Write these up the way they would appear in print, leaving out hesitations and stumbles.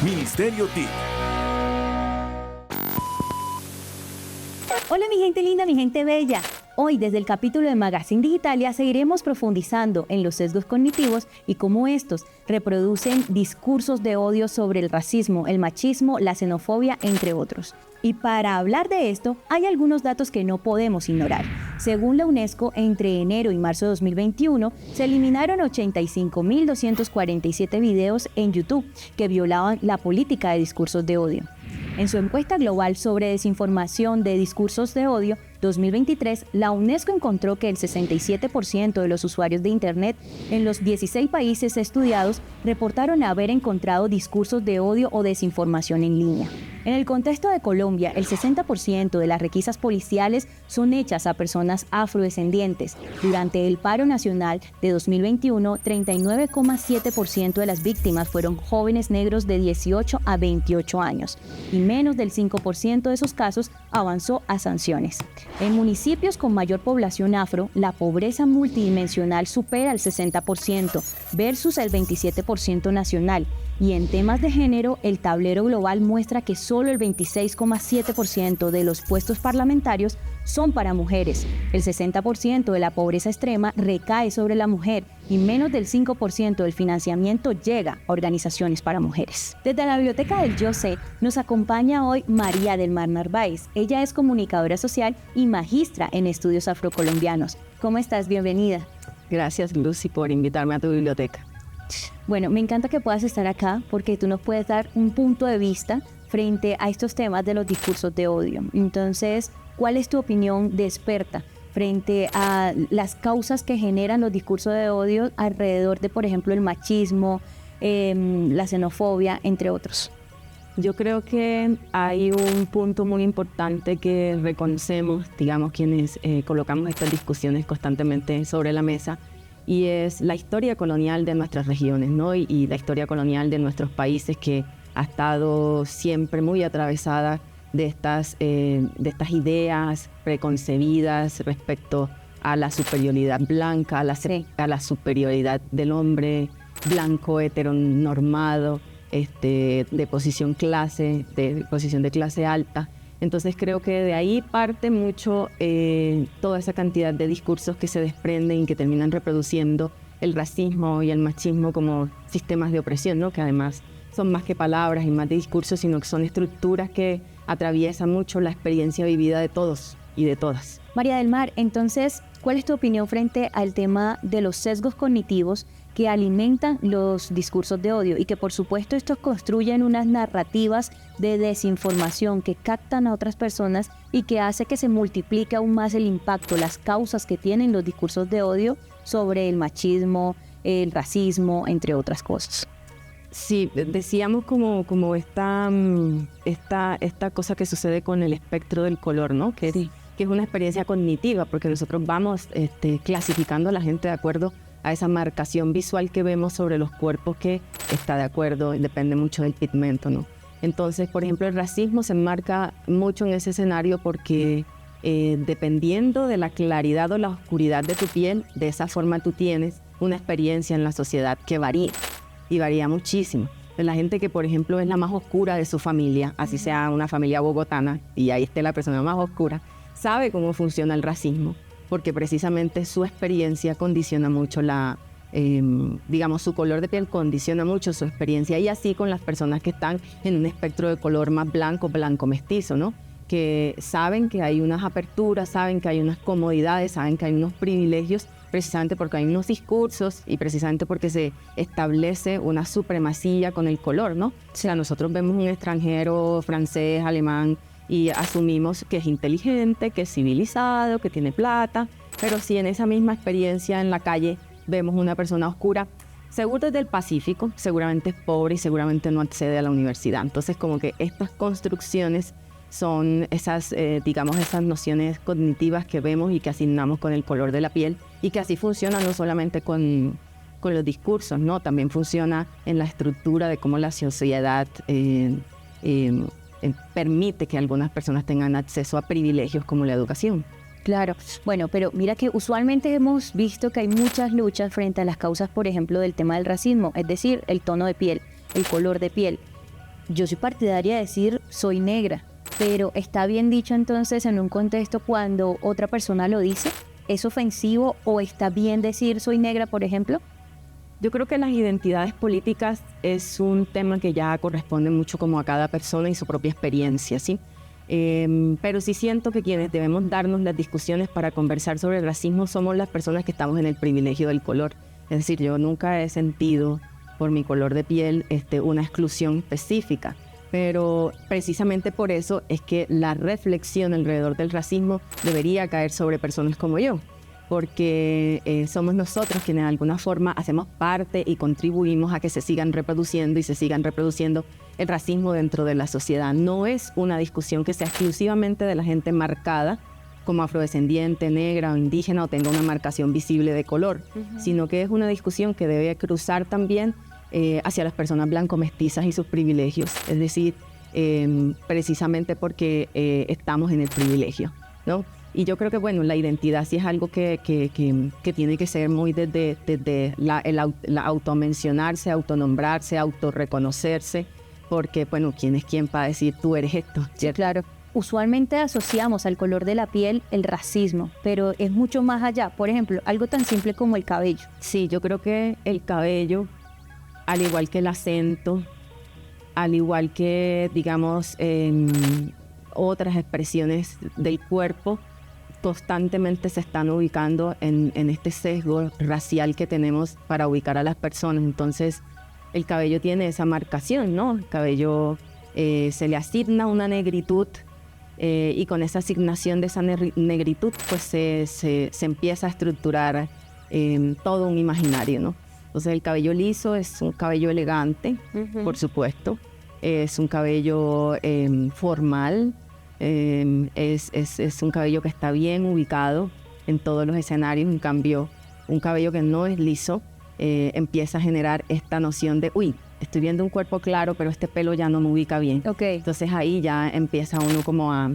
Ministerio TIC. Hola mi gente linda, mi gente bella. Hoy desde el capítulo de Magazine Digitalia seguiremos profundizando en los sesgos cognitivos y cómo estos reproducen discursos de odio sobre el racismo, el machismo, la xenofobia, entre otros. Y para hablar de esto, hay algunos datos que no podemos ignorar. Según la UNESCO, entre enero y marzo de 2021, se eliminaron 85.247 videos en YouTube que violaban la política de discursos de odio. En su encuesta global sobre desinformación de discursos de odio 2023, la UNESCO encontró que el 67% de los usuarios de Internet en los 16 países estudiados reportaron haber encontrado discursos de odio o desinformación en línea. En el contexto de Colombia, el 60% de las requisas policiales son hechas a personas afrodescendientes. Durante el paro nacional de 2021, 39,7% de las víctimas fueron jóvenes negros de 18 a 28 años y menos del 5% de esos casos avanzó a sanciones. En municipios con mayor población afro, la pobreza multidimensional supera el 60% versus el 27% nacional. Y en temas de género, el tablero global muestra que solo el 26,7% de los puestos parlamentarios son para mujeres. El 60% de la pobreza extrema recae sobre la mujer y menos del 5% del financiamiento llega a organizaciones para mujeres. Desde la Biblioteca del Yo Sé nos acompaña hoy María del Mar Narváez. Ella es comunicadora social y magistra en estudios afrocolombianos. ¿Cómo estás? Bienvenida. Gracias, Lucy, por invitarme a tu biblioteca. Bueno, me encanta que puedas estar acá porque tú nos puedes dar un punto de vista frente a estos temas de los discursos de odio. Entonces, ¿cuál es tu opinión de experta frente a las causas que generan los discursos de odio alrededor de, por ejemplo, el machismo, la xenofobia, entre otros? Yo creo que hay un punto muy importante que reconocemos, digamos, quienes colocamos estas discusiones constantemente sobre la mesa, y es la historia colonial de nuestras regiones, ¿no? Y la historia colonial de nuestros países, que ha estado siempre muy atravesada de estas ideas preconcebidas respecto a la superioridad blanca, a la superioridad del hombre blanco heteronormado, de posición de clase alta. Entonces creo que de ahí parte mucho toda esa cantidad de discursos que se desprenden y que terminan reproduciendo el racismo y el machismo como sistemas de opresión, ¿no? Que además son más que palabras y más de discursos, sino que son estructuras que atraviesan mucho la experiencia vivida de todos y de todas. María del Mar, entonces, ¿cuál es tu opinión frente al tema de los sesgos cognitivos que alimentan los discursos de odio y que por supuesto estos construyen unas narrativas de desinformación que captan a otras personas y que hace que se multiplique aún más el impacto, las causas que tienen los discursos de odio sobre el machismo, el racismo, entre otras cosas? Sí, decíamos como esta cosa que sucede con el espectro del color, ¿no? Que es una experiencia cognitiva, porque nosotros vamos clasificando a la gente de acuerdo a esa marcación visual que vemos sobre los cuerpos, que está de acuerdo, depende mucho del pigmento, ¿no? Entonces, por ejemplo, el racismo se enmarca mucho en ese escenario porque dependiendo de la claridad o la oscuridad de tu piel, de esa forma tú tienes una experiencia en la sociedad que varía, y varía muchísimo. La gente que, por ejemplo, es la más oscura de su familia, así sea una familia bogotana, y ahí esté la persona más oscura, sabe cómo funciona el racismo, porque precisamente su experiencia condiciona mucho su color de piel condiciona mucho su experiencia, y así con las personas que están en un espectro de color más blanco mestizo, ¿no? Que saben que hay unas aperturas, saben que hay unas comodidades, saben que hay unos privilegios, precisamente porque hay unos discursos y precisamente porque se establece una supremacía con el color, ¿no? O sea, nosotros vemos un extranjero francés, alemán, y asumimos que es inteligente, que es civilizado, que tiene plata, pero si en esa misma experiencia en la calle vemos una persona oscura, seguro es del Pacífico, seguramente es pobre y seguramente no accede a la universidad. Entonces, como que estas construcciones son esas nociones cognitivas que vemos y que asignamos con el color de la piel, y que así funciona no solamente con los discursos, ¿no? También funciona en la estructura de cómo la sociedad permite que algunas personas tengan acceso a privilegios como la educación. Claro, bueno, pero mira que usualmente hemos visto que hay muchas luchas frente a las causas, por ejemplo, del tema del racismo, es decir, el tono de piel, el color de piel. yo soy partidaria de decir soy negra, pero ¿está bien dicho entonces en un contexto cuando otra persona lo dice? ¿Es ofensivo o está bien decir soy negra, por ejemplo? Yo creo que las identidades políticas es un tema que ya corresponde mucho como a cada persona y su propia experiencia, ¿sí? Pero sí siento que quienes debemos darnos las discusiones para conversar sobre el racismo somos las personas que estamos en el privilegio del color. Es decir, yo nunca he sentido por mi color de piel una exclusión específica, pero precisamente por eso es que la reflexión alrededor del racismo debería caer sobre personas como yo, porque somos nosotros quienes de alguna forma hacemos parte y contribuimos a que se sigan reproduciendo y se sigan reproduciendo el racismo dentro de la sociedad. No es una discusión que sea exclusivamente de la gente marcada como afrodescendiente, negra o indígena o tenga una marcación visible de color, sino que es una discusión que debe cruzar también hacia las personas blanco-mestizas y sus privilegios, es decir, precisamente porque estamos en el privilegio, ¿no? Y yo creo que, bueno, la identidad sí es algo que tiene que ser muy desde el automencionarse, autonombrarse, autorreconocerse, porque, bueno, ¿quién es quién para decir tú eres esto? Sí, claro. Usualmente asociamos al color de la piel el racismo, pero es mucho más allá. Por ejemplo, algo tan simple como el cabello. Sí, yo creo que el cabello, al igual que el acento, al igual que, digamos, otras expresiones del cuerpo, constantemente se están ubicando en este sesgo racial que tenemos para ubicar a las personas. Entonces, el cabello tiene esa marcación, ¿no? El cabello se le asigna una negritud y con esa asignación de esa negritud, pues se empieza a estructurar todo un imaginario, ¿no? Entonces, el cabello liso es un cabello elegante, por supuesto. Es un cabello formal. Es un cabello que está bien ubicado en todos los escenarios. En cambio, un cabello que no es liso empieza a generar esta noción de uy, estoy viendo un cuerpo claro, pero este pelo ya no me ubica bien. Okay. Entonces ahí ya empieza uno como a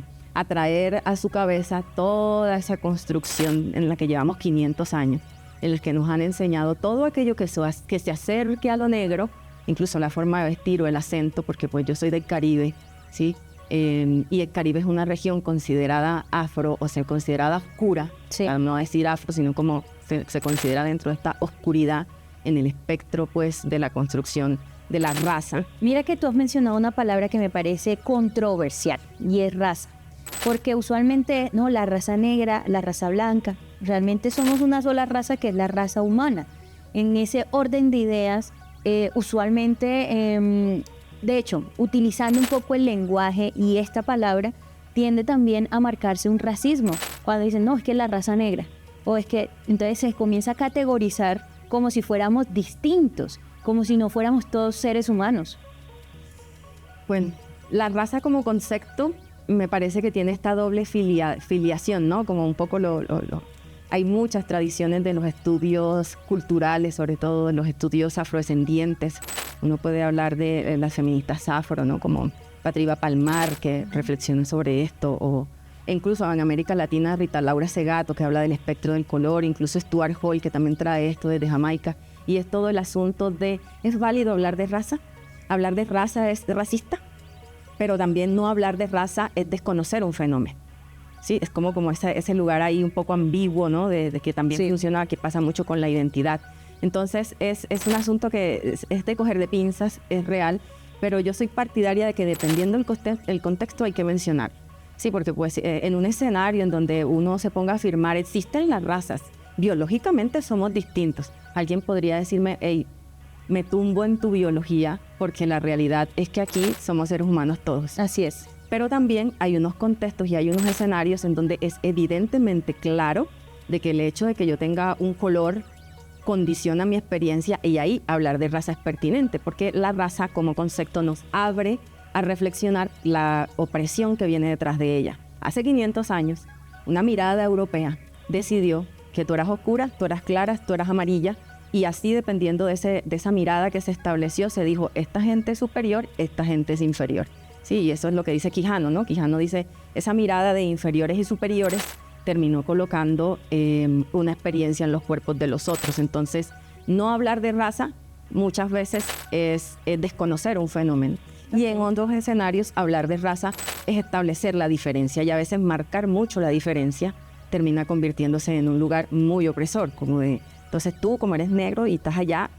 traer a su cabeza toda esa construcción en la que llevamos 500 años, en la que nos han enseñado todo aquello que se acerque a lo negro, incluso la forma de vestir o el acento, porque pues yo soy del Caribe, ¿sí? Y el Caribe es una región considerada afro, o sea, considerada oscura, sí. Para no decir afro, sino como se considera dentro de esta oscuridad en el espectro, pues, de la construcción de la raza. Mira que tú has mencionado una palabra que me parece controversial, y es raza. Porque usualmente, no, la raza negra, la raza blanca, realmente somos una sola raza que es la raza humana. En ese orden de ideas, usualmente... de hecho, utilizando un poco el lenguaje y esta palabra, tiende también a marcarse un racismo. Cuando dicen, no, es que es la raza negra. O es que, entonces se comienza a categorizar como si fuéramos distintos, como si no fuéramos todos seres humanos. Bueno, la raza como concepto me parece que tiene esta doble filiación, ¿no? Como un poco hay muchas tradiciones de los estudios culturales, sobre todo de los estudios afrodescendientes. Uno puede hablar de las feministas afro, ¿no? Como Patriva Palmar, que reflexiona sobre esto, e incluso en América Latina, Rita Laura Segato, que habla del espectro del color, incluso Stuart Hall, que también trae esto desde Jamaica, y es todo el asunto de, ¿es válido hablar de raza? ¿Hablar de raza es racista? Pero también no hablar de raza es desconocer un fenómeno. Sí, es como ese lugar ahí un poco ambiguo, ¿no? De que también sí. funciona, que pasa mucho con la identidad. Entonces, es un asunto que es de coger de pinzas, es real, pero yo soy partidaria de que dependiendo del contexto hay que mencionar. Sí, porque pues en un escenario en donde uno se ponga a afirmar, existen las razas, biológicamente somos distintos. Alguien podría decirme, hey, me tumbo en tu biología, porque la realidad es que aquí somos seres humanos todos. Así es. Pero también hay unos contextos y hay unos escenarios en donde es evidentemente claro de que el hecho de que yo tenga un color condiciona mi experiencia, y ahí hablar de raza es pertinente, porque la raza como concepto nos abre a reflexionar la opresión que viene detrás de ella. Hace 500 años, una mirada europea decidió que tú eras oscura, tú eras clara, tú eras amarilla, y así dependiendo de esa mirada que se estableció, se dijo, esta gente es superior, esta gente es inferior. Sí, y eso es lo que dice Quijano, ¿no? Quijano dice, esa mirada de inferiores y superiores terminó colocando una experiencia en los cuerpos de los otros. Entonces, no hablar de raza muchas veces es desconocer un fenómeno. Y en otros escenarios, hablar de raza es establecer la diferencia y a veces marcar mucho la diferencia termina convirtiéndose en un lugar muy opresor, como de, entonces tú como eres negro y estás allá,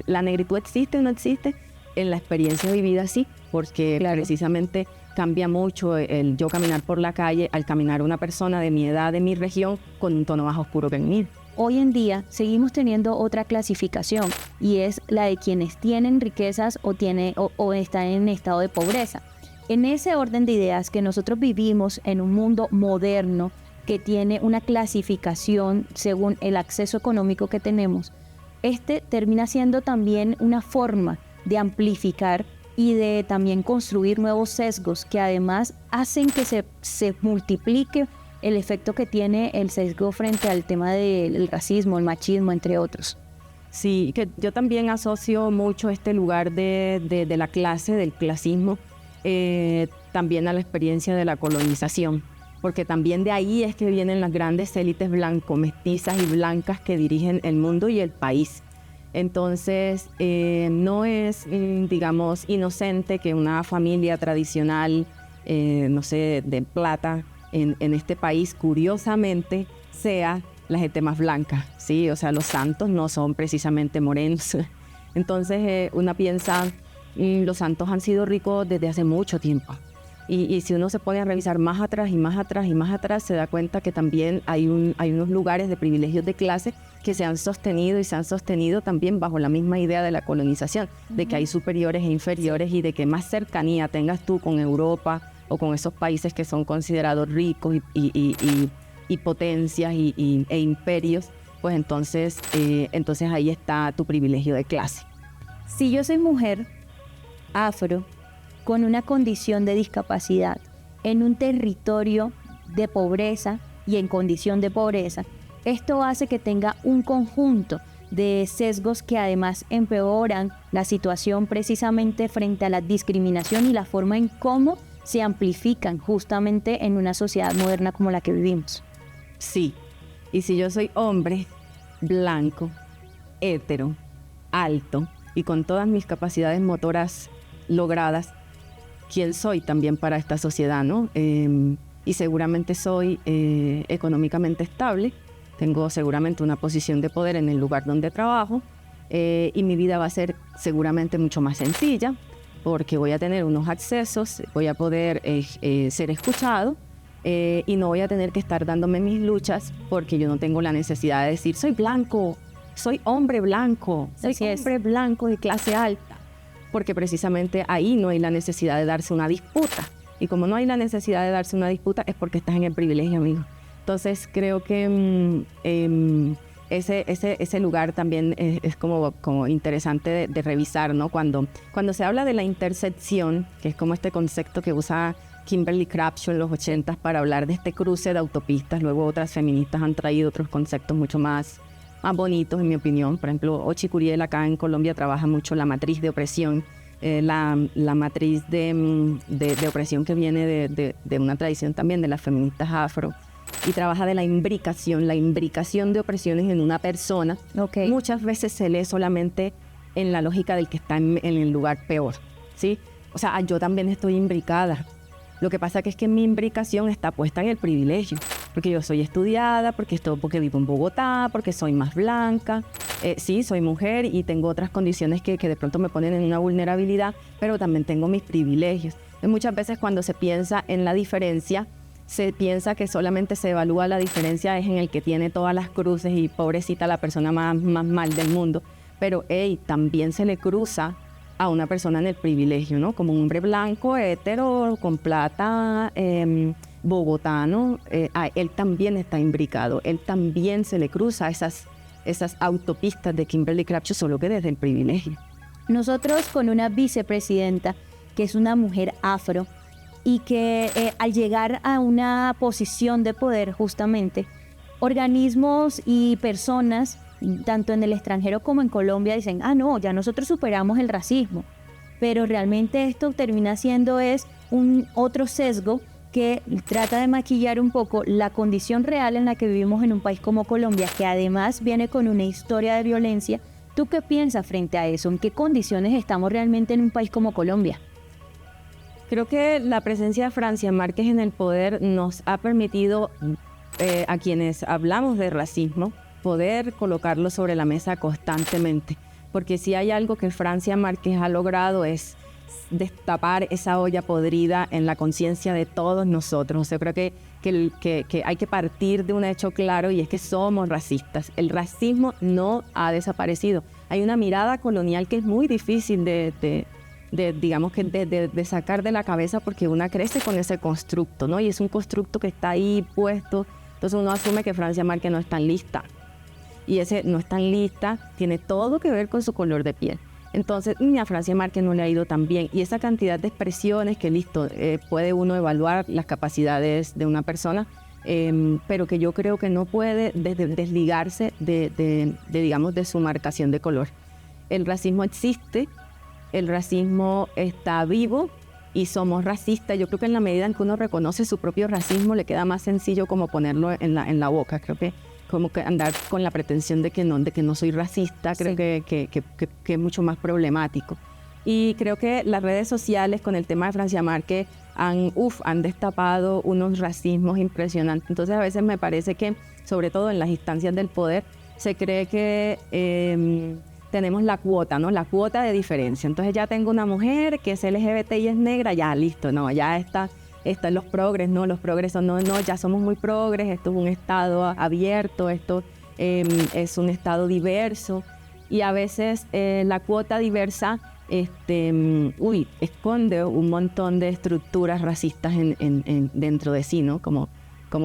¿la negritud existe o no existe? En la experiencia vivida sí, porque precisamente cambia mucho el yo caminar por la calle al caminar una persona de mi edad, de mi región, con un tono más oscuro que el mío. Hoy en día seguimos teniendo otra clasificación y es la de quienes tienen riquezas o están en estado de pobreza. En ese orden de ideas que nosotros vivimos en un mundo moderno que tiene una clasificación según el acceso económico que tenemos, este termina siendo también una forma de amplificar y de también construir nuevos sesgos que además hacen que se multiplique el efecto que tiene el sesgo frente al tema del racismo, el machismo, entre otros. Sí, que yo también asocio mucho este lugar de la clase, del clasismo, también a la experiencia de la colonización, porque también de ahí es que vienen las grandes élites blanco-mestizas y blancas que dirigen el mundo y el país. Entonces, no es, digamos, inocente que una familia tradicional, no sé, de plata, en este país, curiosamente, sea la gente más blanca, ¿sí? O sea, los santos no son precisamente morenos. Entonces, una piensa, los santos han sido ricos desde hace mucho tiempo. Y si uno se pone a revisar más atrás y más atrás y más atrás, se da cuenta que también hay unos lugares de privilegios de clase que se han sostenido y se han sostenido también bajo la misma idea de la colonización, de que hay superiores e inferiores y de que más cercanía tengas tú con Europa o con esos países que son considerados ricos y potencias e imperios, pues entonces ahí está tu privilegio de clase. Si yo soy mujer afro con una condición de discapacidad en un territorio de pobreza y en condición de pobreza, esto hace que tenga un conjunto de sesgos que además empeoran la situación precisamente frente a la discriminación y la forma en cómo se amplifican justamente en una sociedad moderna como la que vivimos. Sí, y si yo soy hombre, blanco, hétero, alto y con todas mis capacidades motoras logradas, ¿quién soy también para esta sociedad, no? Y seguramente soy económicamente estable, tengo seguramente una posición de poder en el lugar donde trabajo y mi vida va a ser seguramente mucho más sencilla porque voy a tener unos accesos, voy a poder ser escuchado y no voy a tener que estar dándome mis luchas porque yo no tengo la necesidad de decir soy blanco, soy hombre blanco, soy hombre blanco de clase alta, porque precisamente ahí no hay la necesidad de darse una disputa. Y como no hay la necesidad de darse una disputa es porque estás en el privilegio, amigo. Entonces creo que ese lugar también es como interesante de revisar, ¿no? Cuando se habla de la intersección, que es como este concepto que usa Kimberly Crenshaw en los 80s para hablar de este cruce de autopistas, luego otras feministas han traído otros conceptos mucho más bonitos, en mi opinión. Por ejemplo, Ochi Curiel acá en Colombia trabaja mucho la matriz de opresión, la matriz de opresión que viene de una tradición también de las feministas afro, y trabaja de la imbricación de opresiones en una persona. Okay. Muchas veces se lee solamente en la lógica del que está en el lugar peor, ¿sí? O sea, yo también estoy imbricada. Lo que pasa que es que mi imbricación está puesta en el privilegio, porque yo soy estudiada, porque vivo en Bogotá, porque soy más blanca, sí, soy mujer y tengo otras condiciones que de pronto me ponen en una vulnerabilidad, pero también tengo mis privilegios. Y muchas veces cuando se piensa en la diferencia, se piensa que solamente se evalúa la diferencia es en el que tiene todas las cruces y pobrecita la persona más mal del mundo, pero también se le cruza a una persona en el privilegio, ¿no? Como un hombre blanco, hétero, con plata, bogotano, él también está imbricado, él también se le cruza esas autopistas de Kimberly Crenshaw, solo que desde el privilegio. Nosotros con una vicepresidenta que es una mujer afro y que al llegar a una posición de poder justamente, organismos y personas tanto en el extranjero como en Colombia dicen, no, ya nosotros superamos el racismo, pero realmente esto termina siendo un otro sesgo que trata de maquillar un poco la condición real en la que vivimos en un país como Colombia, que además viene con una historia de violencia ¿Tú qué piensas frente a eso? ¿En qué condiciones estamos realmente en un país como Colombia? Creo que la presencia de Francia Márquez en el poder nos ha permitido a quienes hablamos de racismo poder colocarlo sobre la mesa constantemente. Porque si hay algo que Francia Márquez ha logrado es destapar esa olla podrida en la conciencia de todos nosotros. O sea, creo que hay que partir de un hecho claro, y es que somos racistas. El racismo no ha desaparecido. Hay una mirada colonial que es muy difícil de sacar de la cabeza, porque una crece con ese constructo, ¿no? Y es un constructo que está ahí puesto. Entonces uno asume que Francia Márquez no está lista. Y ese no está lista tiene todo que ver con su color de piel. Entonces, a Francia Márquez no le ha ido tan bien. Y esa cantidad de expresiones que, puede uno evaluar las capacidades de una persona, pero que yo creo que no puede desligarse de su marcación de color. El racismo existe, el racismo está vivo y somos racistas. Yo creo que en la medida en que uno reconoce su propio racismo, le queda más sencillo como ponerlo en la boca. Creo que como que andar con la pretensión de que no soy racista, creo que es mucho más problemático. Y creo que las redes sociales con el tema de Francia Márquez han destapado unos racismos impresionantes. Entonces a veces me parece que, sobre todo en las instancias del poder, se cree que tenemos la cuota, ¿no? La cuota de diferencia. Entonces ya tengo una mujer que es LGBT y es negra, ya listo, no, ya está los progres, ¿no? Los progres son, no, ya somos muy progres, esto es un estado abierto, esto es un estado diverso. Y a veces la cuota diversa esconde un montón de estructuras racistas dentro de sí, ¿no? Como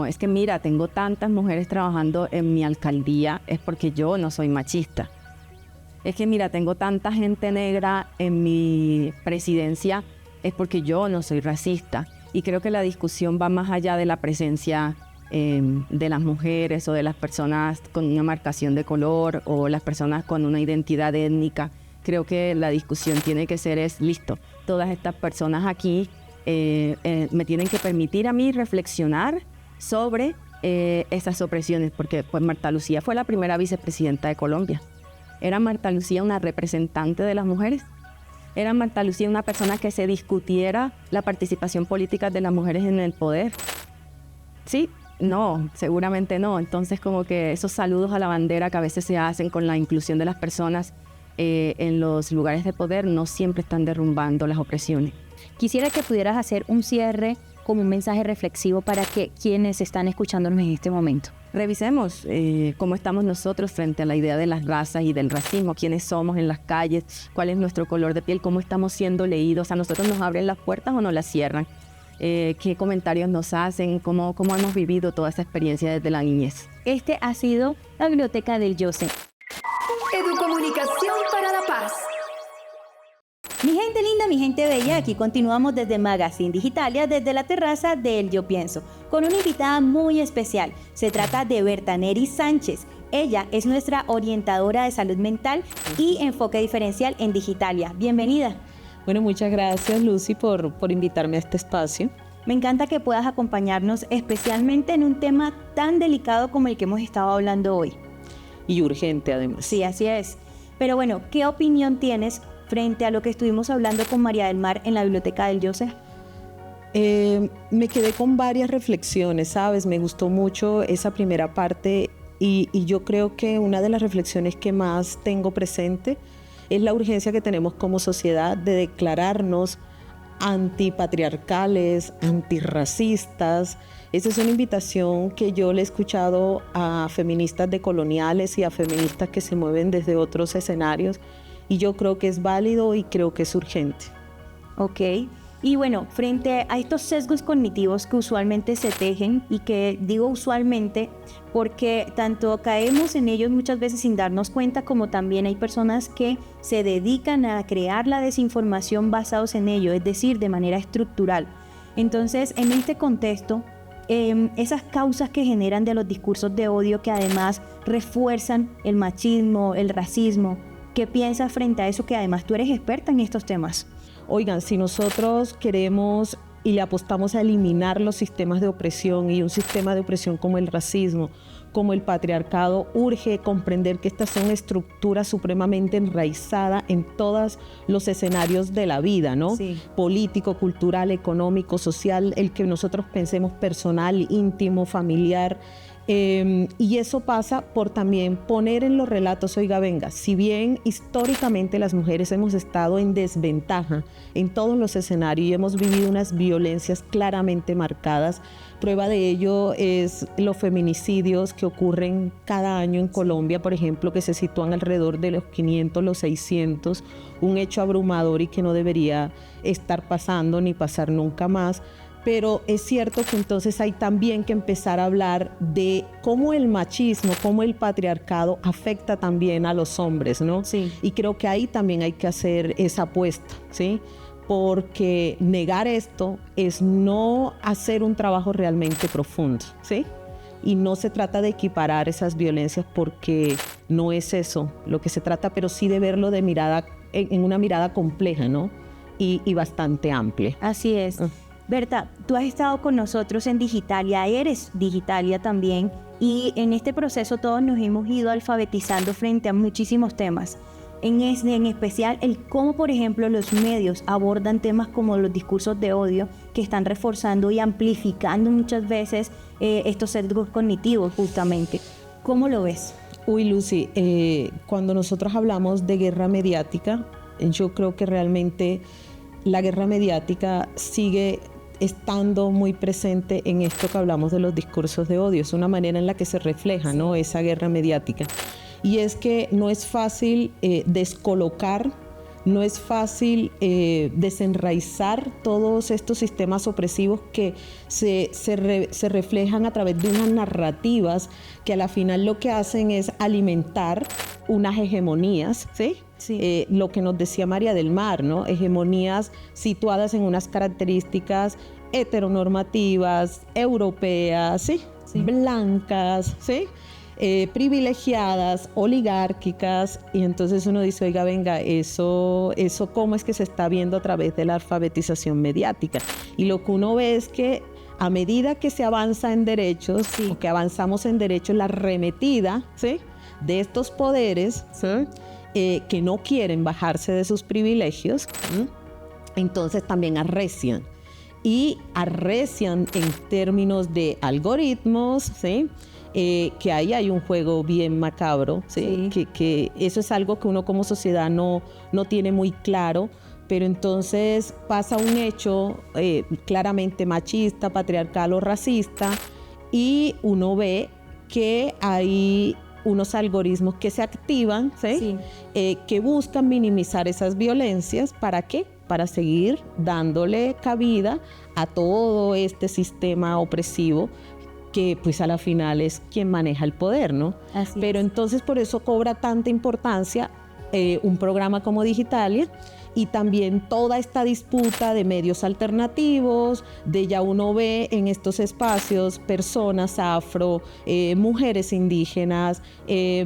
es que mira, tengo tantas mujeres trabajando en mi alcaldía, es porque yo no soy machista. Es que mira, tengo tanta gente negra en mi presidencia, es porque yo no soy racista. Y creo que la discusión va más allá de la presencia de las mujeres o de las personas con una marcación de color o las personas con una identidad étnica. Creo que la discusión tiene que ser listo, todas estas personas aquí me tienen que permitir a mí reflexionar sobre esas opresiones, porque pues Marta Lucía fue la primera vicepresidenta de Colombia. ¿Era Marta Lucía una representante de las mujeres? ¿Era Marta Lucía una persona que se discutiera la participación política de las mujeres en el poder? Sí, no, seguramente no. Entonces como que esos saludos a la bandera que a veces se hacen con la inclusión de las personas en los lugares de poder no siempre están derrumbando las opresiones. Quisiera que pudieras hacer un cierre como un mensaje reflexivo para que quienes están escuchándonos en este momento. Revisemos cómo estamos nosotros frente a la idea de las razas y del racismo, quiénes somos en las calles, cuál es nuestro color de piel, cómo estamos siendo leídos, ¿a nosotros nos abren las puertas o nos las cierran? ¿Qué comentarios nos hacen? ¿Cómo hemos vivido toda esa experiencia desde la niñez? Este ha sido la Biblioteca del Yose. Educomunicación para la paz. Mi gente linda, mi gente bella, aquí continuamos desde Magazine Digitalia, desde la terraza del Yo Pienso, con una invitada muy especial. Se trata de Berta Neri Sánchez. Ella es nuestra orientadora de salud mental y enfoque diferencial en Digitalia. Bienvenida. Bueno, muchas gracias, Lucy, por invitarme a este espacio. Me encanta que puedas acompañarnos, especialmente en un tema tan delicado como el que hemos estado hablando hoy. Y urgente, además. Sí, así es. Pero bueno, ¿qué opinión tienes frente a lo que estuvimos hablando con María del Mar en la Biblioteca del Yose? Me quedé con varias reflexiones, ¿sabes? Me gustó mucho esa primera parte y yo creo que una de las reflexiones que más tengo presente es la urgencia que tenemos como sociedad de declararnos antipatriarcales, antirracistas. Esa es una invitación que yo le he escuchado a feministas decoloniales y a feministas que se mueven desde otros escenarios. Y yo creo que es válido y creo que es urgente. Ok. Y bueno, frente a estos sesgos cognitivos que usualmente se tejen, y que digo usualmente porque tanto caemos en ellos muchas veces sin darnos cuenta, como también hay personas que se dedican a crear la desinformación basados en ello, es decir, de manera estructural. Entonces, en este contexto, esas causas que generan de los discursos de odio que además refuerzan el machismo, el racismo, ¿qué piensas frente a eso, que además tú eres experta en estos temas? Oigan, si nosotros queremos y le apostamos a eliminar los sistemas de opresión y un sistema de opresión como el racismo como el patriarcado urge comprender que esta es una estructura supremamente enraizada en todos los escenarios de la vida, ¿no? Sí. Político, cultural, económico, social, el que nosotros pensemos personal, íntimo, familiar. Y eso pasa por también poner en los relatos, oiga, venga, si bien históricamente las mujeres hemos estado en desventaja en todos los escenarios y hemos vivido unas violencias claramente marcadas, prueba de ello es los feminicidios que ocurren cada año en Colombia, por ejemplo, que se sitúan alrededor de los 500, los 600, un hecho abrumador y que no debería estar pasando ni pasar nunca más. Pero es cierto que entonces hay también que empezar a hablar de cómo el machismo, cómo el patriarcado afecta también a los hombres, ¿no? Sí. Y creo que ahí también hay que hacer esa apuesta, ¿sí? Porque negar esto es no hacer un trabajo realmente profundo, ¿sí? Y no se trata de equiparar esas violencias porque no es eso lo que se trata, pero sí de verlo de mirada, en una mirada compleja, ¿no? Y bastante amplia. Así es. Berta, tú has estado con nosotros en Digitalia, eres Digitalia también, y en este proceso todos nos hemos ido alfabetizando frente a muchísimos temas. En especial el cómo, por ejemplo, los medios abordan temas como los discursos de odio que están reforzando y amplificando muchas veces estos sesgos cognitivos justamente. ¿Cómo lo ves? Uy, Lucy, cuando nosotros hablamos de guerra mediática, yo creo que realmente la guerra mediática sigue estando muy presente en esto que hablamos de los discursos de odio. Es una manera en la que se refleja, ¿no?, esa guerra mediática. Y es que no es fácil descolocar, no es fácil desenraizar todos estos sistemas opresivos que se reflejan a través de unas narrativas que a la final lo que hacen es alimentar unas hegemonías, ¿sí? Sí. Lo que nos decía María del Mar, ¿no? Hegemonías situadas en unas características heteronormativas, europeas, ¿sí? Sí. Blancas, ¿sí? Privilegiadas, oligárquicas, y entonces uno dice, oiga, venga, eso cómo es que se está viendo a través de la alfabetización mediática. Y lo que uno ve es que a medida que se avanza en derechos, sí, o que avanzamos en derechos, la arremetida, ¿sí?, de estos poderes, ¿sí?, que no quieren bajarse de sus privilegios, ¿sí?, entonces también arrecian. Y arrecian en términos de algoritmos, ¿sí?, que ahí hay un juego bien macabro, ¿sí? Sí. Que eso es algo que uno como sociedad no tiene muy claro, pero entonces pasa un hecho claramente machista, patriarcal o racista, y uno ve que hay unos algoritmos que se activan, ¿sí? Sí. Que buscan minimizar esas violencias. ¿Para qué? Para seguir dándole cabida a todo este sistema opresivo que pues a la final es quien maneja el poder, ¿no? Así Pero es. Entonces por eso cobra tanta importancia un programa como Digitalia, y también toda esta disputa de medios alternativos, de ya uno ve en estos espacios personas afro, mujeres indígenas,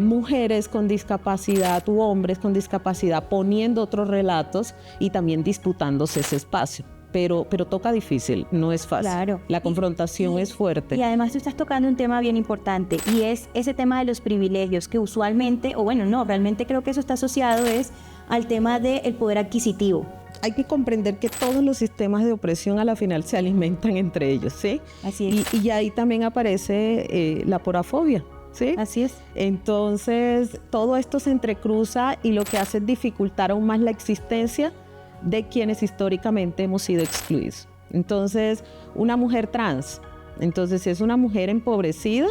mujeres con discapacidad u hombres con discapacidad poniendo otros relatos y también disputándose ese espacio. Pero toca difícil, no es fácil. Claro. La confrontación es fuerte. Y además tú estás tocando un tema bien importante, y es ese tema de los privilegios, que usualmente, o bueno, no, realmente creo que eso está asociado es al tema del poder adquisitivo. Hay que comprender que todos los sistemas de opresión a la final se alimentan entre ellos, ¿sí? Así es. Y ahí también aparece la porafobia, ¿sí? Así es. Entonces, todo esto se entrecruza y lo que hace es dificultar aún más la existencia de quienes históricamente hemos sido excluidos. Entonces, una mujer trans, entonces es una mujer empobrecida,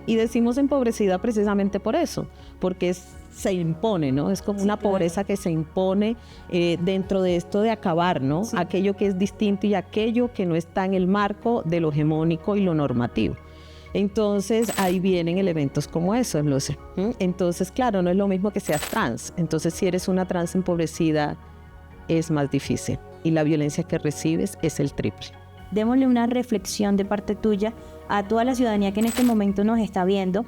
y decimos empobrecida precisamente por eso, porque se impone, ¿no? Es como una pobreza que se impone dentro de esto de acabar, ¿no? Sí. Aquello que es distinto y aquello que no está en el marco de lo hegemónico y lo normativo. Entonces ahí vienen elementos como esos, no sé. Entonces, claro, no es lo mismo que seas trans. Entonces, si eres una trans empobrecida, es más difícil, y la violencia que recibes es el triple. Démosle una reflexión de parte tuya a toda la ciudadanía que en este momento nos está viendo,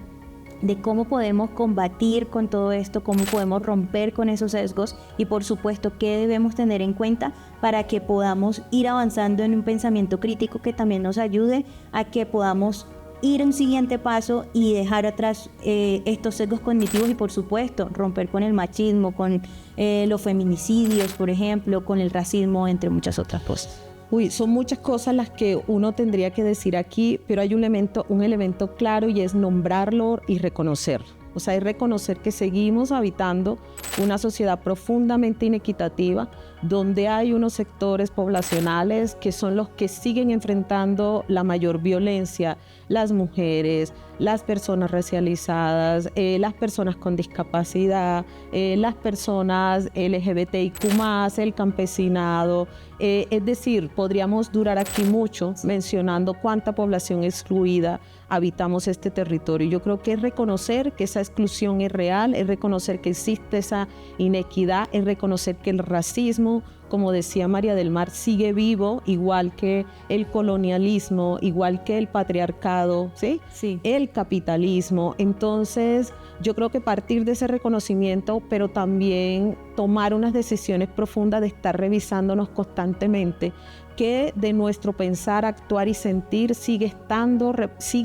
de cómo podemos combatir con todo esto, cómo podemos romper con esos sesgos, y por supuesto qué debemos tener en cuenta para que podamos ir avanzando en un pensamiento crítico que también nos ayude a que podamos ir a un siguiente paso y dejar atrás estos sesgos cognitivos y, por supuesto, romper con el machismo, con los feminicidios, por ejemplo, con el racismo, entre muchas otras cosas. Uy, son muchas cosas las que uno tendría que decir aquí, pero hay un elemento claro y es nombrarlo y reconocer. O sea, es reconocer que seguimos habitando una sociedad profundamente inequitativa, donde hay unos sectores poblacionales que son los que siguen enfrentando la mayor violencia: las mujeres, las personas racializadas, las personas con discapacidad, las personas LGBTIQ+, el campesinado. Es decir, podríamos durar aquí mucho mencionando cuánta población excluida habitamos este territorio. Yo creo que es reconocer que esa exclusión es real, es reconocer que existe esa inequidad, es reconocer que el racismo, como decía María del Mar, sigue vivo, igual que el colonialismo, igual que el patriarcado, ¿sí? Sí. El capitalismo. Entonces, yo creo que partir de ese reconocimiento, pero también tomar unas decisiones profundas de estar revisándonos constantemente, que de nuestro pensar, actuar y sentir sigue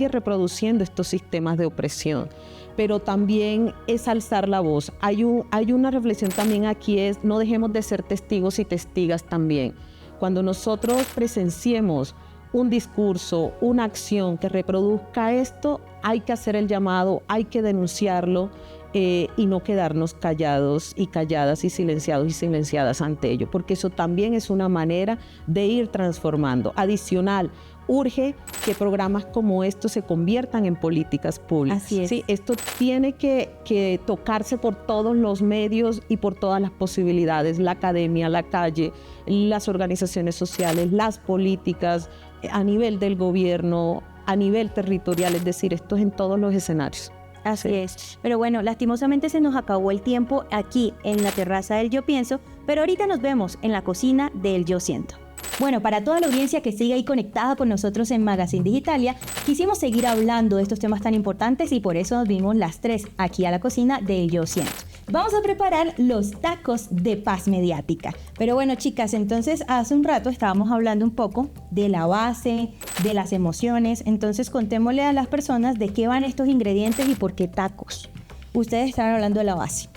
reproduciendo estos sistemas de opresión. Pero también es alzar la voz. Hay una reflexión también aquí, es no dejemos de ser testigos y testigas también. Cuando nosotros presenciemos un discurso, una acción que reproduzca esto, hay que hacer el llamado, hay que denunciarlo, y no quedarnos callados y calladas y silenciados y silenciadas ante ello, porque eso también es una manera de ir transformando. Adicional, urge que programas como estos se conviertan en políticas públicas. Así es. Sí, esto tiene que tocarse por todos los medios y por todas las posibilidades: la academia, la calle, las organizaciones sociales, las políticas, a nivel del gobierno, a nivel territorial, es decir, esto es en todos los escenarios. Así es. Pero bueno, lastimosamente se nos acabó el tiempo aquí en la terraza del Yo Pienso, pero ahorita nos vemos en la cocina del Yo Siento. Bueno, para toda la audiencia que sigue ahí conectada con nosotros en Magazine Digitalia, quisimos seguir hablando de estos temas tan importantes y por eso nos vimos las tres aquí a la cocina del Yo Siento. Vamos a preparar los tacos de paz mediática. Pero bueno, chicas, entonces hace un rato estábamos hablando un poco de la base, de las emociones. Entonces contémosle a las personas de qué van estos ingredientes y por qué tacos. Ustedes estaban hablando de la base.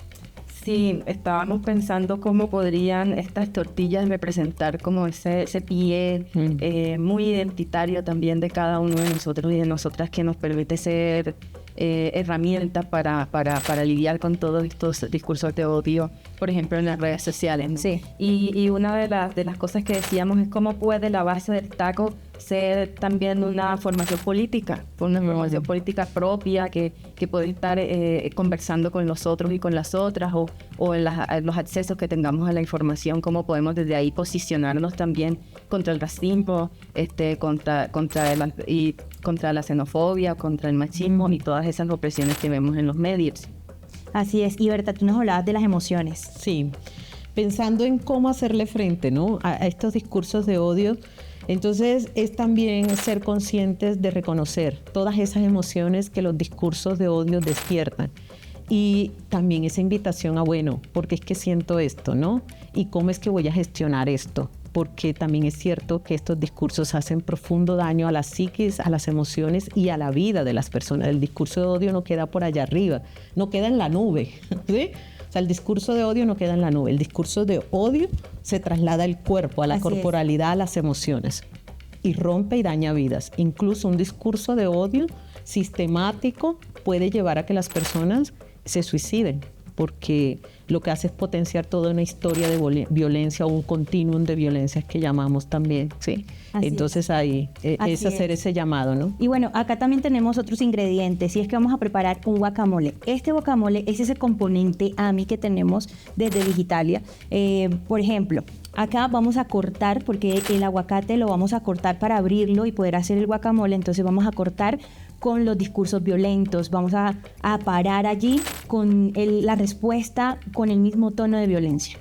Sí, estábamos pensando cómo podrían estas tortillas representar como ese pie muy identitario también de cada uno de nosotros y de nosotras, que nos permite ser herramientas para lidiar con todos estos discursos de odio, por ejemplo, en las redes sociales, ¿no? Sí. Y una de las cosas que decíamos es cómo puede la base del taco ser también una formación política propia que puede estar conversando con los otros y con las otras, o en los accesos que tengamos a la información, cómo podemos desde ahí posicionarnos también contra el racismo, contra la xenofobia, contra el machismo y todas esas opresiones que vemos en los medios. Así es. Y Berta, tú nos hablabas de las emociones. Sí, pensando en cómo hacerle frente, ¿no?, a estos discursos de odio. Entonces es también ser conscientes de reconocer todas esas emociones que los discursos de odio despiertan. Y también esa invitación a, bueno, porque es que siento esto, ¿no? ¿Y cómo es que voy a gestionar esto? Porque también es cierto que estos discursos hacen profundo daño a la psiquis, a las emociones y a la vida de las personas. El discurso de odio no queda por allá arriba, no queda en la nube, ¿sí? O sea, el discurso de odio no queda en la nube. El discurso de odio se traslada al cuerpo, a la corporalidad, a las emociones, y rompe y daña vidas. Incluso un discurso de odio sistemático puede llevar a que las personas se suiciden, porque lo que hace es potenciar toda una historia de violencia o un continuum de violencias que llamamos también, ¿sí? Entonces ahí es hacer ese llamado, ¿no? Y bueno, acá también tenemos otros ingredientes, y es que vamos a preparar un guacamole. Este guacamole es ese componente AMI que tenemos desde Digitalia. Por ejemplo, acá vamos a cortar, porque el aguacate lo vamos a cortar para abrirlo y poder hacer el guacamole. Entonces vamos a cortar con los discursos violentos, vamos a parar allí con la respuesta con el mismo tono de violencia.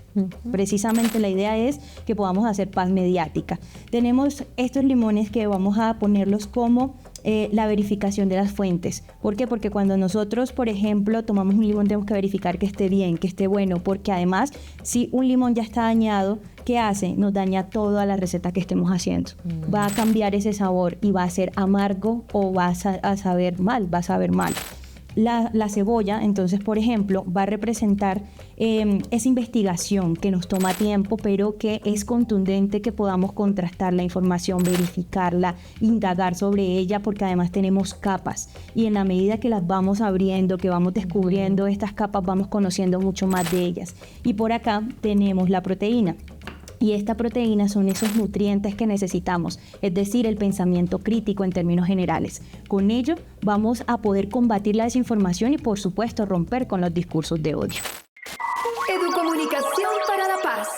Precisamente la idea es que podamos hacer paz mediática. Tenemos estos limones que vamos a ponerlos como la verificación de las fuentes. ¿Por qué? Porque cuando nosotros, por ejemplo, tomamos un limón, tenemos que verificar que esté bien, que esté bueno, porque además, si un limón ya está dañado, ¿qué hace? Nos daña toda la receta que estemos haciendo. Va a cambiar ese sabor y va a ser amargo o va a saber mal, va a saber mal. La cebolla, entonces, por ejemplo, va a representar esa investigación que nos toma tiempo, pero que es contundente, que podamos contrastar la información, verificarla, indagar sobre ella, porque además tenemos capas. Y en la medida que las vamos abriendo, que vamos descubriendo estas capas, vamos conociendo mucho más de ellas. Y por acá tenemos la proteína. Y esta proteína son esos nutrientes que necesitamos, es decir, el pensamiento crítico en términos generales. Con ello vamos a poder combatir la desinformación y, por supuesto, romper con los discursos de odio. Educomunicación para la paz.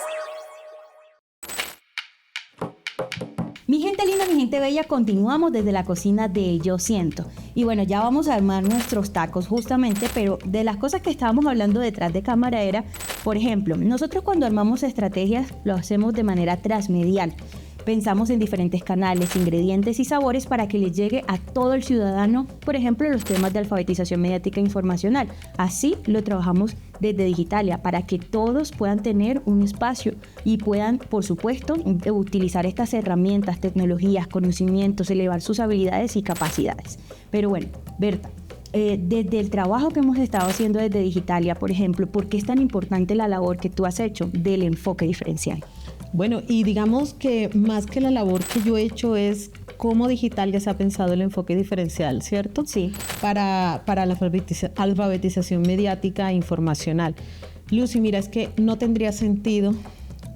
Mi gente linda, mi gente bella, continuamos desde la cocina de Yo Siento. Y bueno, ya vamos a armar nuestros tacos justamente, pero de las cosas que estábamos hablando detrás de cámara era, por ejemplo, nosotros cuando armamos estrategias lo hacemos de manera transmedial. Pensamos en diferentes canales, ingredientes y sabores para que les llegue a todo el ciudadano, por ejemplo, los temas de alfabetización mediática e informacional. Así lo trabajamos desde Digitalia, para que todos puedan tener un espacio y puedan, por supuesto, utilizar estas herramientas, tecnologías, conocimientos, elevar sus habilidades y capacidades. Pero bueno, Berta, desde el trabajo que hemos estado haciendo desde Digitalia, por ejemplo, ¿por qué es tan importante la labor que tú has hecho del enfoque diferencial? Bueno, y digamos que más que la labor que yo he hecho es cómo Digitalia se ha pensado el enfoque diferencial, ¿cierto? Sí. Para la alfabetización mediática e informacional. Lucy, mira, es que no tendría sentido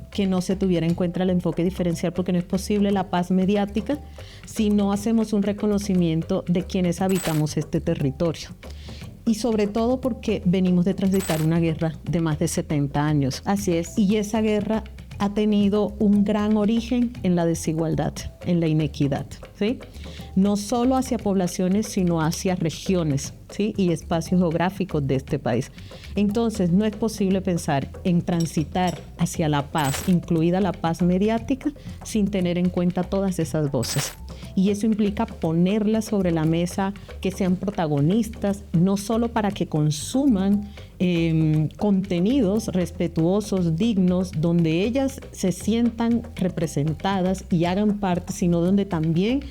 que no se tuviera en cuenta el enfoque diferencial, porque no es posible la paz mediática si no hacemos un reconocimiento de quienes habitamos este territorio. Y sobre todo porque venimos de transitar una guerra de más de 70 años. Así es. Y esa guerra ha tenido un gran origen en la desigualdad, en la inequidad, ¿sí? No solo hacia poblaciones, sino hacia regiones, ¿sí? Y espacios geográficos de este país. Entonces, no es posible pensar en transitar hacia la paz, incluida la paz mediática, sin tener en cuenta todas esas voces. Y eso implica ponerlas sobre la mesa, que sean protagonistas, no solo para que consuman contenidos respetuosos, dignos, donde ellas se sientan representadas y hagan parte, sino donde también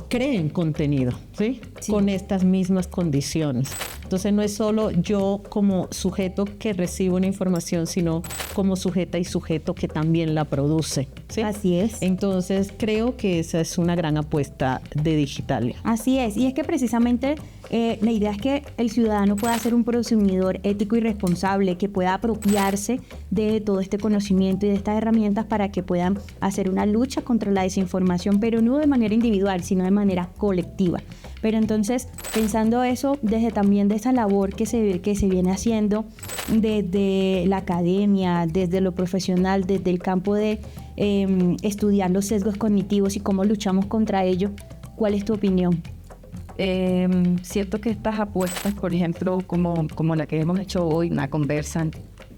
creen contenido, ¿sí? Sí. Con estas mismas condiciones. Entonces no es solo yo como sujeto que recibo una información, sino como sujeta y sujeto que también la produce, ¿sí? Así es. Entonces creo que esa es una gran apuesta de Digitalia. Así es, y es que precisamente la idea es que el ciudadano pueda ser un consumidor ético y responsable, que pueda apropiarse de todo este conocimiento y de estas herramientas para que puedan hacer una lucha contra la desinformación, pero no de manera individual, sino de manera colectiva. Pero entonces, pensando eso, desde también de esa labor que se viene haciendo desde la academia, desde lo profesional, desde el campo de estudiar los sesgos cognitivos y cómo luchamos contra ello, ¿cuál es tu opinión? Siento que estas apuestas, por ejemplo, como la que hemos hecho hoy, una conversa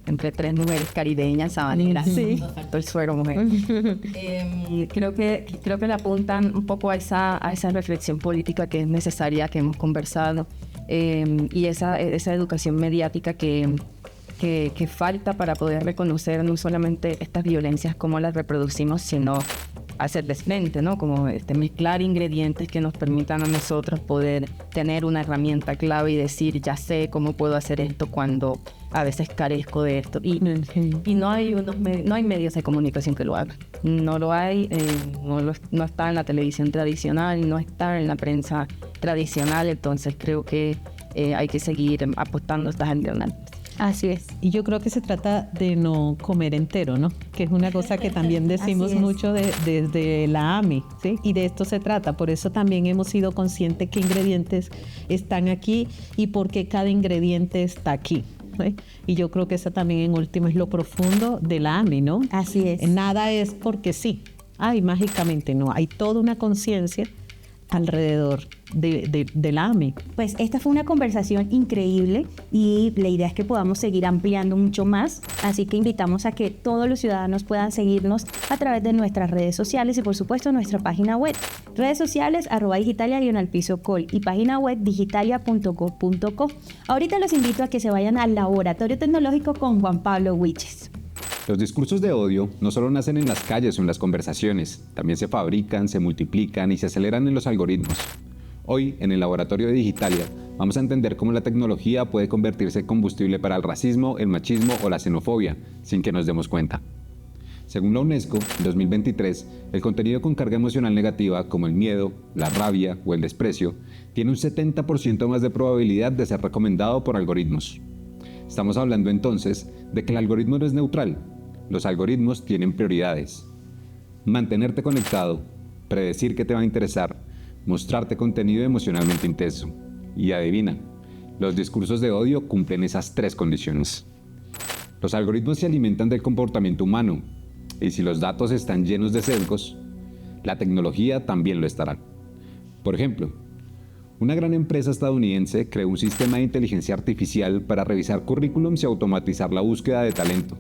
entre tres mujeres caribeñas, sabaneras, sí. Nos faltó el suero, mujer. Creo que le apuntan un poco a esa reflexión política que es necesaria, que hemos conversado, y esa educación mediática que falta para poder reconocer no solamente estas violencias como las reproducimos, sino hacerles frente, ¿no? Como mezclar ingredientes que nos permitan a nosotros poder tener una herramienta clave y decir, ya sé cómo puedo hacer esto cuando a veces carezco de esto. Y no hay medios de comunicación que lo hagan. No lo hay, no está en la televisión tradicional, no está en la prensa tradicional, entonces creo que hay que seguir apostando a estas alternativas. Así es. Y yo creo que se trata de no comer entero, ¿no? Que es una cosa que también decimos mucho desde la AMI, ¿sí? Y de esto se trata. Por eso también hemos sido conscientes qué ingredientes están aquí y por qué cada ingrediente está aquí, ¿sí? Y yo creo que eso también en último es lo profundo de la AMI, ¿no? Así es. Nada es porque sí. Ay, mágicamente no. Hay toda una conciencia alrededor del AME. Pues esta fue una conversación increíble y la idea es que podamos seguir ampliando mucho más, así que invitamos a que todos los ciudadanos puedan seguirnos a través de nuestras redes sociales y por supuesto nuestra página web. Redes sociales @digitalia_col y página web digitalia.gov.co. Ahorita los invito a que se vayan al Laboratorio Tecnológico con Juan Pablo Wiches. Los discursos de odio no solo nacen en las calles o en las conversaciones, también se fabrican, se multiplican y se aceleran en los algoritmos. Hoy, en el Laboratorio de Digitalia, vamos a entender cómo la tecnología puede convertirse en combustible para el racismo, el machismo o la xenofobia, sin que nos demos cuenta. Según la UNESCO, en 2023, el contenido con carga emocional negativa, como el miedo, la rabia o el desprecio, tiene un 70% más de probabilidad de ser recomendado por algoritmos. Estamos hablando entonces de que el algoritmo no es neutral. Los algoritmos tienen prioridades. Mantenerte conectado, predecir qué te va a interesar, mostrarte contenido emocionalmente intenso. Y adivina, los discursos de odio cumplen esas 3 condiciones. Los algoritmos se alimentan del comportamiento humano, y si los datos están llenos de sesgos, la tecnología también lo estará. Por ejemplo, una gran empresa estadounidense creó un sistema de inteligencia artificial para revisar currículums y automatizar la búsqueda de talento,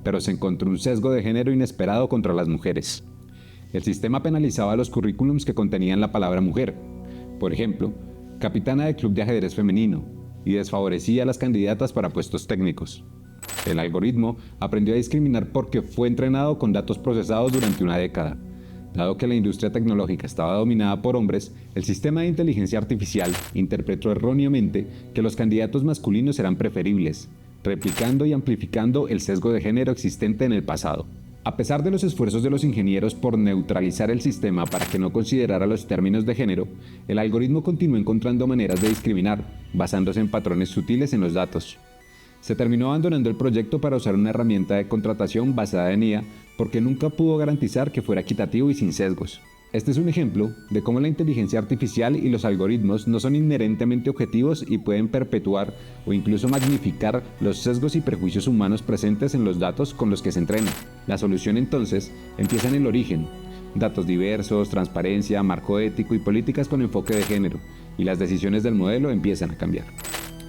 pero se encontró un sesgo de género inesperado contra las mujeres. El sistema penalizaba los currículums que contenían la palabra mujer, por ejemplo, capitana de club de ajedrez femenino, y desfavorecía a las candidatas para puestos técnicos. El algoritmo aprendió a discriminar porque fue entrenado con datos procesados durante una década. Dado que la industria tecnológica estaba dominada por hombres, el sistema de inteligencia artificial interpretó erróneamente que los candidatos masculinos eran preferibles, replicando y amplificando el sesgo de género existente en el pasado. A pesar de los esfuerzos de los ingenieros por neutralizar el sistema para que no considerara los términos de género, el algoritmo continuó encontrando maneras de discriminar, basándose en patrones sutiles en los datos. Se terminó abandonando el proyecto para usar una herramienta de contratación basada en IA porque nunca pudo garantizar que fuera equitativo y sin sesgos. Este es un ejemplo de cómo la inteligencia artificial y los algoritmos no son inherentemente objetivos y pueden perpetuar o incluso magnificar los sesgos y prejuicios humanos presentes en los datos con los que se entrenan. La solución entonces empieza en el origen: datos diversos, transparencia, marco ético y políticas con enfoque de género, y las decisiones del modelo empiezan a cambiar.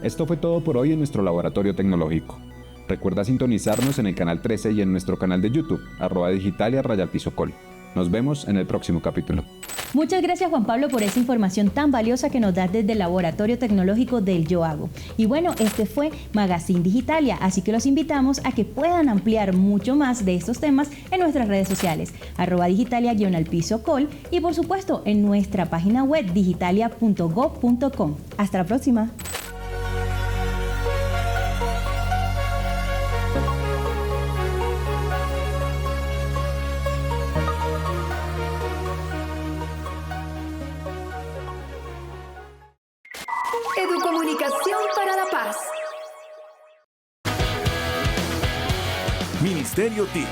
Esto fue todo por hoy en nuestro Laboratorio Tecnológico. Recuerda sintonizarnos en el canal 13 y en nuestro canal de YouTube, @digitalia_col. Nos vemos en el próximo capítulo. Muchas gracias, Juan Pablo, por esa información tan valiosa que nos das desde el Laboratorio Tecnológico del Yo Hago. Y bueno, este fue Magazine Digitalia, así que los invitamos a que puedan ampliar mucho más de estos temas en nuestras redes sociales, @digitalia_col y por supuesto en nuestra página web digitalia.gov.co. Hasta la próxima. Educomunicación para la paz. Ministerio TIC.